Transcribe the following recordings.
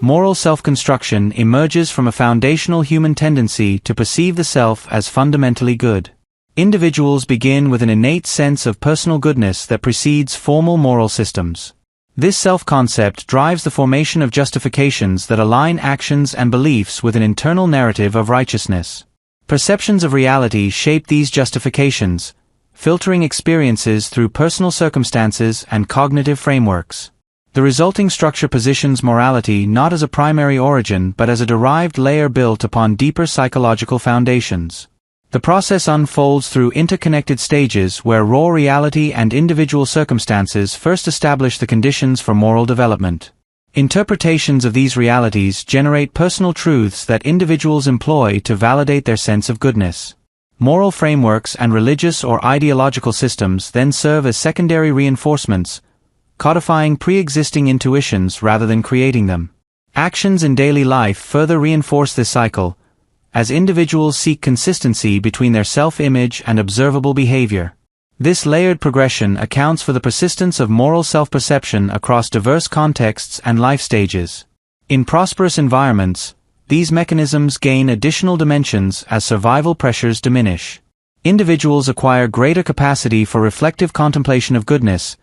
Moral self-construction emerges from a foundational human tendency to perceive the self as fundamentally good. Individuals begin with an innate sense of personal goodness that precedes formal moral systems. This self-concept drives the formation of justifications that align actions and beliefs with an internal narrative of righteousness. Perceptions of reality shape these justifications, filtering experiences through personal circumstances and cognitive frameworks. The resulting structure positions morality not as a primary origin but as a derived layer built upon deeper psychological foundations. The process unfolds through interconnected stages where raw reality and individual circumstances first establish the conditions for moral development. Interpretations of these realities generate personal truths that individuals employ to validate their sense of goodness. Moral frameworks and religious or ideological systems then serve as secondary reinforcements, codifying pre-existing intuitions rather than creating them. Actions in daily life further reinforce this cycle, as individuals seek consistency between their self-image and observable behavior. This layered progression accounts for the persistence of moral self-perception across diverse contexts and life stages. In prosperous environments, these mechanisms gain additional dimensions as survival pressures diminish. Individuals acquire greater capacity for reflective contemplation of goodness,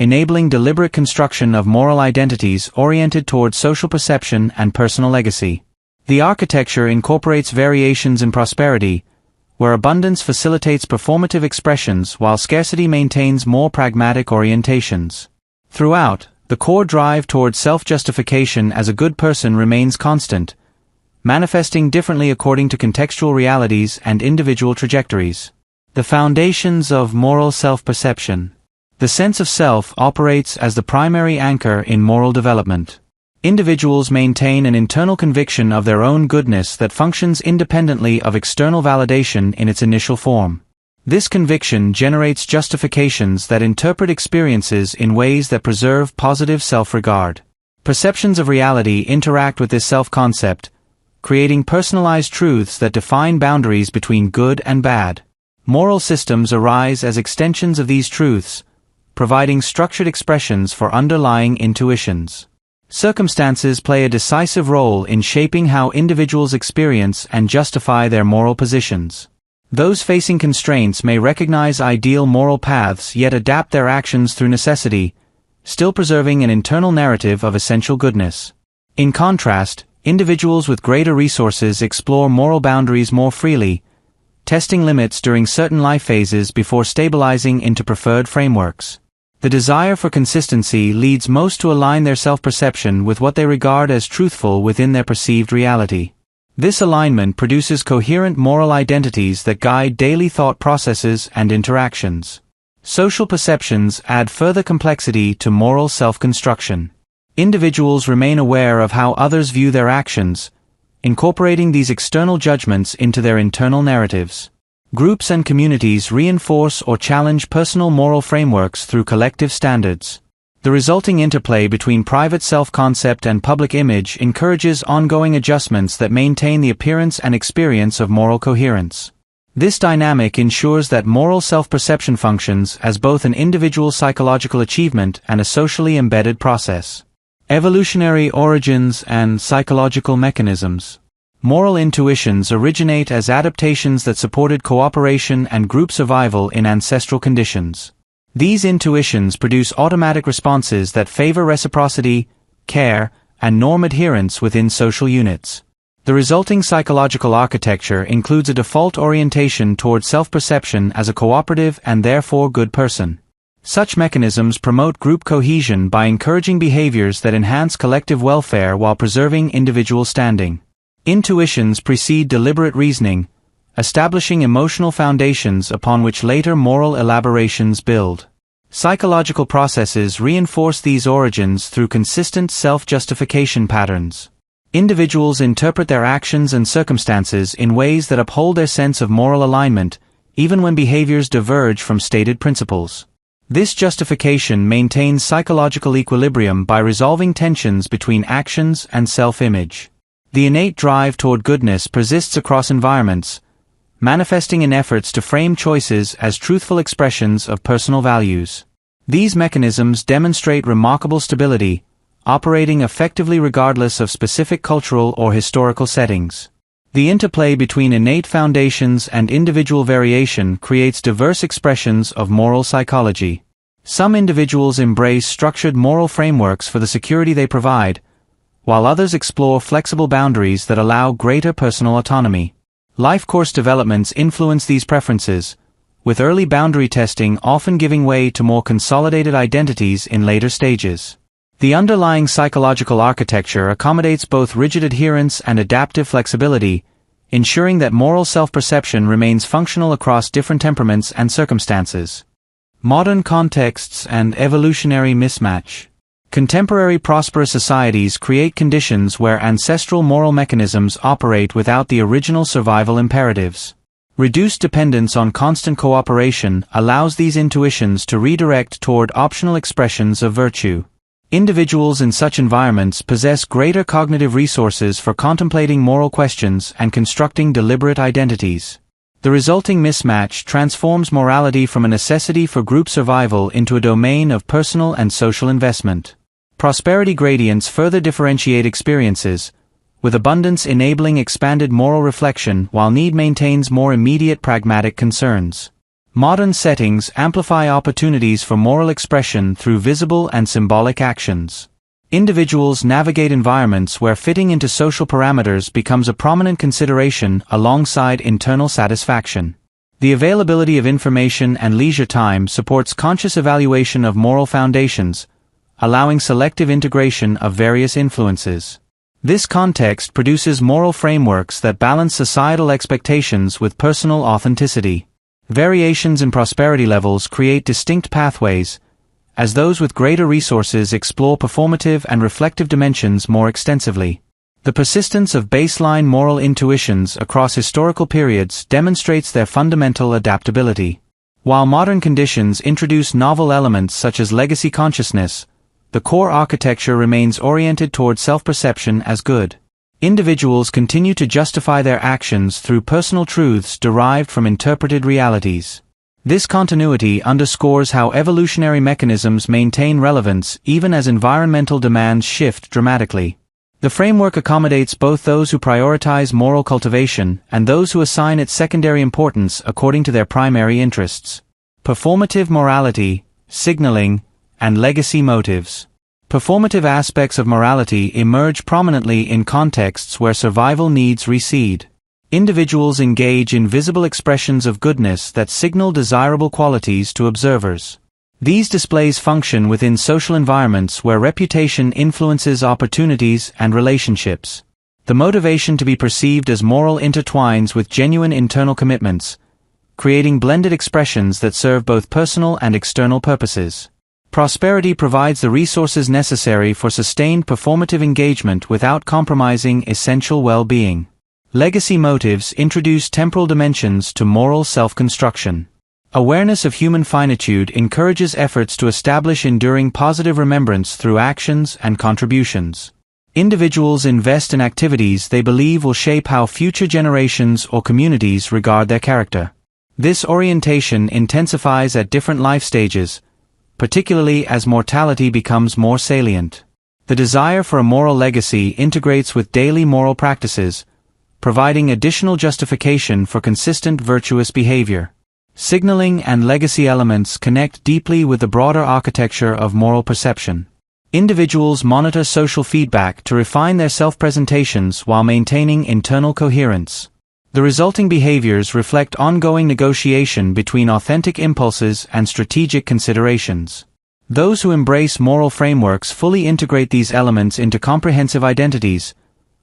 enabling deliberate construction of moral identities oriented toward social perception and personal legacy. The architecture incorporates variations in prosperity, where abundance facilitates performative expressions while scarcity maintains more pragmatic orientations. Throughout, the core drive toward self-justification as a good person remains constant, manifesting differently according to contextual realities and individual trajectories. The foundations of moral self-perception. The sense of self operates as the primary anchor in moral development. Individuals maintain an internal conviction of their own goodness that functions independently of external validation in its initial form. This conviction generates justifications that interpret experiences in ways that preserve positive self-regard. Perceptions of reality interact with this self-concept, creating personalized truths that define boundaries between good and bad. Moral systems arise as extensions of these truths, providing structured expressions for underlying intuitions. Circumstances play a decisive role in shaping how individuals experience and justify their moral positions. Those facing constraints may recognize ideal moral paths yet adapt their actions through necessity, still preserving an internal narrative of essential goodness. In contrast, individuals with greater resources explore moral boundaries more freely, testing limits during certain life phases before stabilizing into preferred frameworks. The desire for consistency leads most to align their self-perception with what they regard as truthful within their perceived reality. This alignment produces coherent moral identities that guide daily thought processes and interactions. Social perceptions add further complexity to moral self-construction. Individuals remain aware of how others view their actions, incorporating these external judgments into their internal narratives. Groups and communities reinforce or challenge personal moral frameworks through collective standards. The resulting interplay between private self-concept and public image encourages ongoing adjustments that maintain the appearance and experience of moral coherence. This dynamic ensures that moral self-perception functions as both an individual psychological achievement and a socially embedded process. Evolutionary origins and psychological mechanisms. Moral intuitions originate as adaptations that supported cooperation and group survival in ancestral conditions. These intuitions produce automatic responses that favor reciprocity, care, and norm adherence within social units. The resulting psychological architecture includes a default orientation toward self-perception as a cooperative and therefore good person. Such mechanisms promote group cohesion by encouraging behaviors that enhance collective welfare while preserving individual standing. Intuitions precede deliberate reasoning, establishing emotional foundations upon which later moral elaborations build. Psychological processes reinforce these origins through consistent self-justification patterns. Individuals interpret their actions and circumstances in ways that uphold their sense of moral alignment, even when behaviors diverge from stated principles. This justification maintains psychological equilibrium by resolving tensions between actions and self-image. The innate drive toward goodness persists across environments, manifesting in efforts to frame choices as truthful expressions of personal values. These mechanisms demonstrate remarkable stability, operating effectively regardless of specific cultural or historical settings. The interplay between innate foundations and individual variation creates diverse expressions of moral psychology. Some individuals embrace structured moral frameworks for the security they provide, while others explore flexible boundaries that allow greater personal autonomy. Life course developments influence these preferences, with early boundary testing often giving way to more consolidated identities in later stages. The underlying psychological architecture accommodates both rigid adherence and adaptive flexibility, ensuring that moral self-perception remains functional across different temperaments and circumstances. Modern contexts and evolutionary mismatch. Contemporary prosperous societies create conditions where ancestral moral mechanisms operate without the original survival imperatives. Reduced dependence on constant cooperation allows these intuitions to redirect toward optional expressions of virtue. Individuals in such environments possess greater cognitive resources for contemplating moral questions and constructing deliberate identities. The resulting mismatch transforms morality from a necessity for group survival into a domain of personal and social investment. Prosperity gradients further differentiate experiences, with abundance enabling expanded moral reflection while need maintains more immediate pragmatic concerns. Modern settings amplify opportunities for moral expression through visible and symbolic actions. Individuals navigate environments where fitting into social parameters becomes a prominent consideration alongside internal satisfaction. The availability of information and leisure time supports conscious evaluation of moral foundations, allowing selective integration of various influences. This context produces moral frameworks that balance societal expectations with personal authenticity. Variations in prosperity levels create distinct pathways, as those with greater resources explore performative and reflective dimensions more extensively. The persistence of baseline moral intuitions across historical periods demonstrates their fundamental adaptability. While modern conditions introduce novel elements such as legacy consciousness, the core architecture remains oriented toward self-perception as good. Individuals continue to justify their actions through personal truths derived from interpreted realities. This continuity underscores how evolutionary mechanisms maintain relevance even as environmental demands shift dramatically. The framework accommodates both those who prioritize moral cultivation and those who assign it secondary importance according to their primary interests. Performative morality, signaling, and legacy motives. Performative aspects of morality emerge prominently in contexts where survival needs recede. Individuals engage in visible expressions of goodness that signal desirable qualities to observers. These displays function within social environments where reputation influences opportunities and relationships. The motivation to be perceived as moral intertwines with genuine internal commitments, creating blended expressions that serve both personal and external purposes. Prosperity provides the resources necessary for sustained performative engagement without compromising essential well-being. Legacy motives introduce temporal dimensions to moral self-construction. Awareness of human finitude encourages efforts to establish enduring positive remembrance through actions and contributions. Individuals invest in activities they believe will shape how future generations or communities regard their character. This orientation intensifies at different life stages, particularly as mortality becomes more salient. The desire for a moral legacy integrates with daily moral practices, providing additional justification for consistent virtuous behavior. Signaling and legacy elements connect deeply with the broader architecture of moral perception. Individuals monitor social feedback to refine their self-presentations while maintaining internal coherence. The resulting behaviors reflect ongoing negotiation between authentic impulses and strategic considerations. Those who embrace moral frameworks fully integrate these elements into comprehensive identities,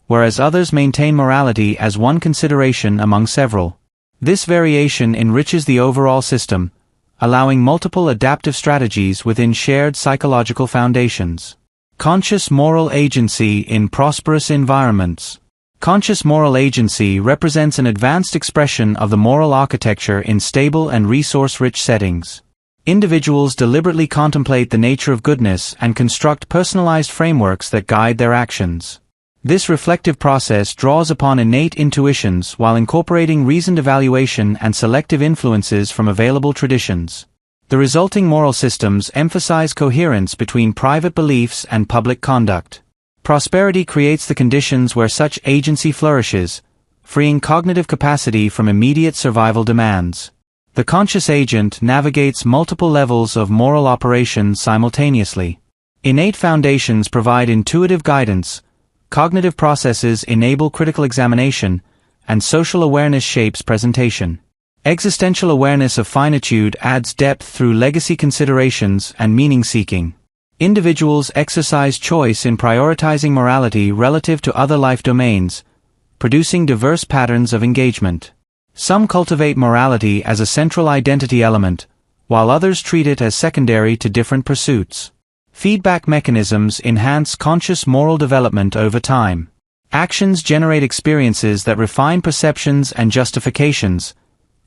whereas others maintain morality as one consideration among several. This variation enriches the overall system, allowing multiple adaptive strategies within shared psychological foundations. Conscious moral agency in prosperous environments. Conscious moral agency represents an advanced expression of the moral architecture in stable and resource-rich settings. Individuals deliberately contemplate the nature of goodness and construct personalized frameworks that guide their actions. This reflective process draws upon innate intuitions while incorporating reasoned evaluation and selective influences from available traditions. The resulting moral systems emphasize coherence between private beliefs and public conduct. Prosperity creates the conditions where such agency flourishes, freeing cognitive capacity from immediate survival demands. The conscious agent navigates multiple levels of moral operation simultaneously. Innate foundations provide intuitive guidance, cognitive processes enable critical examination, and social awareness shapes presentation. Existential awareness of finitude adds depth through legacy considerations and meaning-seeking. Individuals exercise choice in prioritizing morality relative to other life domains, producing diverse patterns of engagement. Some cultivate morality as a central identity element, while others treat it as secondary to different pursuits. Feedback mechanisms enhance conscious moral development over time. Actions generate experiences that refine perceptions and justifications,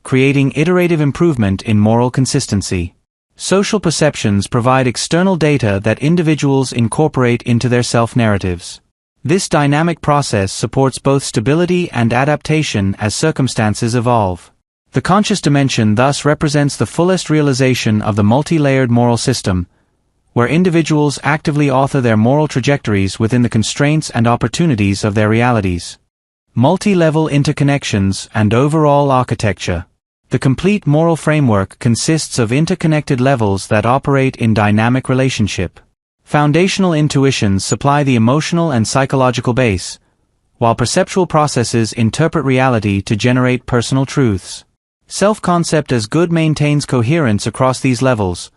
creating iterative improvement in moral consistency. Social perceptions provide external data that individuals incorporate into their self-narratives. This dynamic process supports both stability and adaptation as circumstances evolve. The conscious dimension thus represents the fullest realization of the multi-layered moral system, where individuals actively author their moral trajectories within the constraints and opportunities of their realities. Multi-level interconnections and overall architecture. The complete moral framework consists of interconnected levels that operate in dynamic relationship. Foundational intuitions supply the emotional and psychological base, while perceptual processes interpret reality to generate personal truths. Self-concept as good maintains coherence across these levels,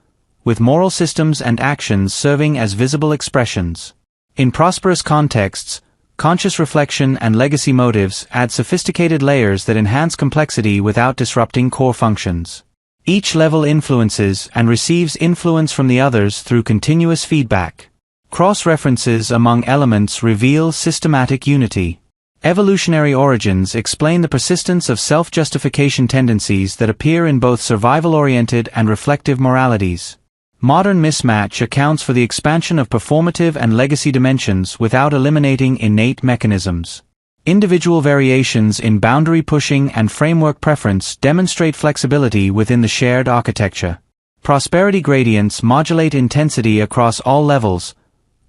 with moral systems and actions serving as visible expressions. In prosperous contexts, conscious reflection and legacy motives add sophisticated layers that enhance complexity without disrupting core functions. Each level influences and receives influence from the others through continuous feedback. Cross-references among elements reveal systematic unity. Evolutionary origins explain the persistence of self-justification tendencies that appear in both survival-oriented and reflective moralities. Modern mismatch accounts for the expansion of performative and legacy dimensions without eliminating innate mechanisms. Individual variations in boundary pushing and framework preference demonstrate flexibility within the shared architecture. Prosperity gradients modulate intensity across all levels,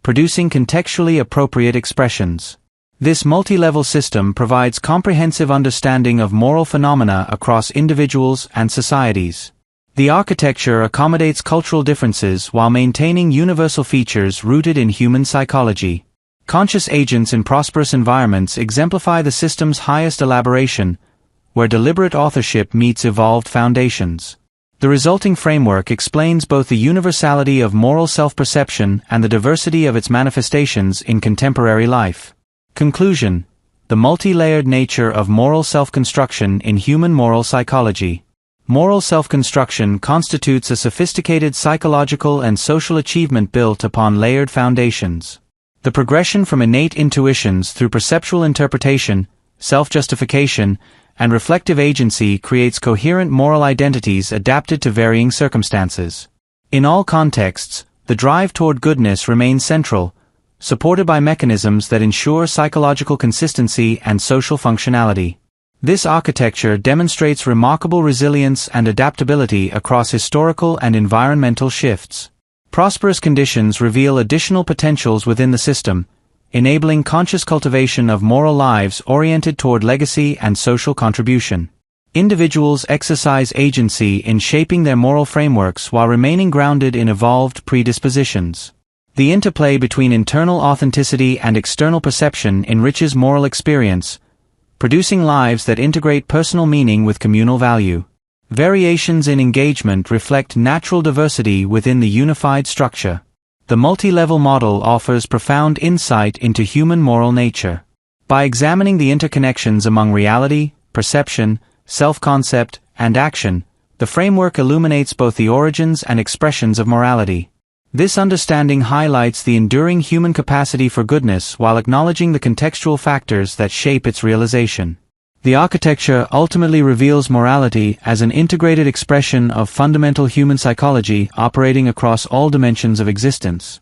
producing contextually appropriate expressions. This multi-level system provides comprehensive understanding of moral phenomena across individuals and societies. The architecture accommodates cultural differences while maintaining universal features rooted in human psychology. Conscious agents in prosperous environments exemplify the system's highest elaboration, where deliberate authorship meets evolved foundations. The resulting framework explains both the universality of moral self-perception and the diversity of its manifestations in contemporary life. Conclusion: the multi-layered nature of moral self-construction in human moral psychology. Moral self-construction constitutes a sophisticated psychological and social achievement built upon layered foundations. The progression from innate intuitions through perceptual interpretation, self-justification, and reflective agency creates coherent moral identities adapted to varying circumstances. In all contexts, the drive toward goodness remains central, supported by mechanisms that ensure psychological consistency and social functionality. This architecture demonstrates remarkable resilience and adaptability across historical and environmental shifts. Prosperous conditions reveal additional potentials within the system, enabling conscious cultivation of moral lives oriented toward legacy and social contribution. Individuals exercise agency in shaping their moral frameworks while remaining grounded in evolved predispositions. The interplay between internal authenticity and external perception enriches moral experience, producing lives that integrate personal meaning with communal value. Variations in engagement reflect natural diversity within the unified structure. The multi-level model offers profound insight into human moral nature. By examining the interconnections among reality, perception, self-concept, and action, the framework illuminates both the origins and expressions of morality. This understanding highlights the enduring human capacity for goodness while acknowledging the contextual factors that shape its realization. The architecture ultimately reveals morality as an integrated expression of fundamental human psychology operating across all dimensions of existence.